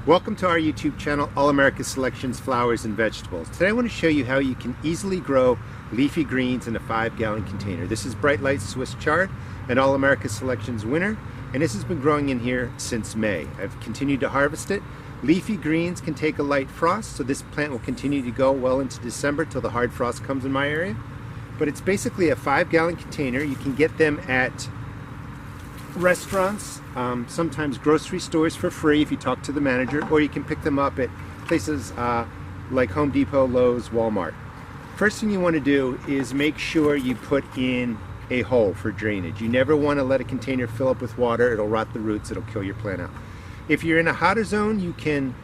Welcome to our YouTube channel, All America Selections Flowers and Vegetables. Today I want to show you how you can easily grow leafy greens in a 5-gallon container. This is Bright Light Swiss Chard, an All America Selections winner, and this has been growing in here since May. I've continued to harvest it. Leafy greens can take a light frost, so this plant will continue to go well into December till the hard frost comes in my area. But it's basically a 5-gallon container. You can get them at restaurants, sometimes grocery stores for free if you talk to the manager, or you can pick them up at places like Home Depot, Lowe's, Walmart. First thing you want to do is make sure you put in a hole for drainage. You never want to let a container fill up with water. It'll rot the roots, it'll kill your plant out. If you're in a hotter zone, you can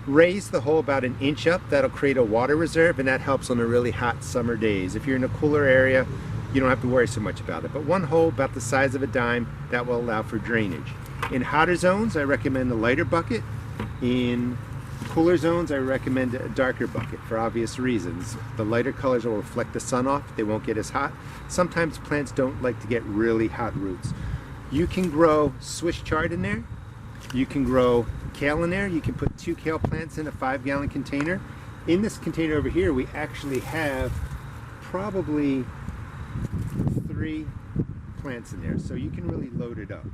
raise the hole about an inch up. That'll create a water reserve, and that helps on the really hot summer days. If you're in a cooler area, you don't have to worry so much about it. But one hole about the size of a dime, that will allow for drainage. In hotter zones, I recommend a lighter bucket. In cooler zones, I recommend a darker bucket for obvious reasons. The lighter colors will reflect the sun off, they won't get as hot. Sometimes plants don't like to get really hot roots. You can grow Swiss chard in there. You can grow kale in there. You can put 2 kale plants in a 5-gallon container. In this container over here, we actually have probably 3 plants in there, so you can really load it up.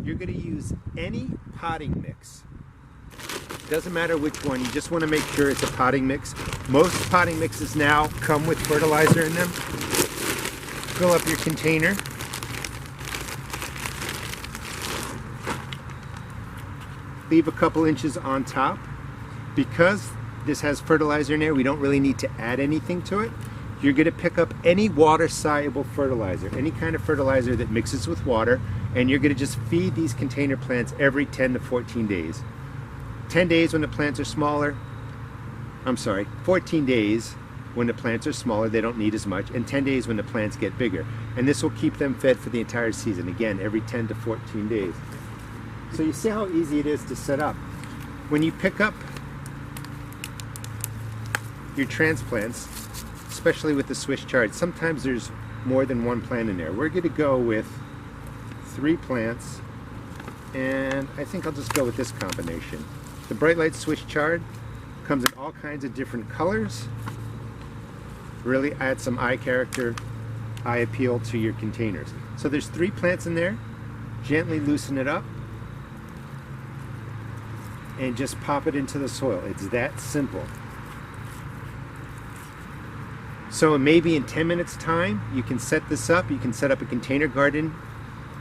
You're going to use any potting mix. Doesn't matter which one, you just want to make sure it's a potting mix. Most potting mixes now come with fertilizer in them. Fill up your container. Leave a couple inches on top. Because this has fertilizer in there, we don't really need to add anything to it. You're going to pick up any water-soluble fertilizer, any kind of fertilizer that mixes with water, and you're going to just feed these container plants every 10 to 14 days. 10 days when the plants are smaller, 14 days when the plants are smaller, they don't need as much, and 10 days when the plants get bigger. And this will keep them fed for the entire season, again, every 10 to 14 days. So you see how easy it is to set up. When you pick up your transplants, especially with the Swiss chard, sometimes there's more than one plant in there. We're going to go with 3 plants, and I think I'll just go with this combination. The Bright Light Swiss chard comes in all kinds of different colors. Really add some eye character, eye appeal to your containers. So there's 3 plants in there. Gently loosen it up and just pop it into the soil. It's that simple. So maybe in 10 minutes time, you can set this up. You can set up a container garden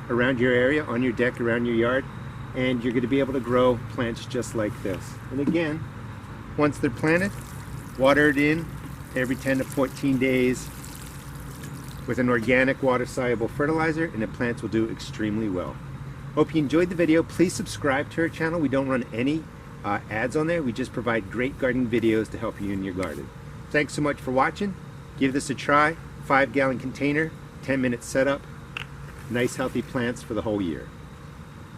around your area, on your deck, around your yard, and you're going to be able to grow plants just like this. And again, once they're planted, water it in every 10 to 14 days with an organic water-soluble fertilizer, and the plants will do extremely well. Hope you enjoyed the video. Please subscribe to our channel. We don't run any ads on there. We just provide great gardening videos to help you in your garden. Thanks so much for watching. Give this a try. 5-gallon container, 10-minute setup, nice healthy plants for the whole year.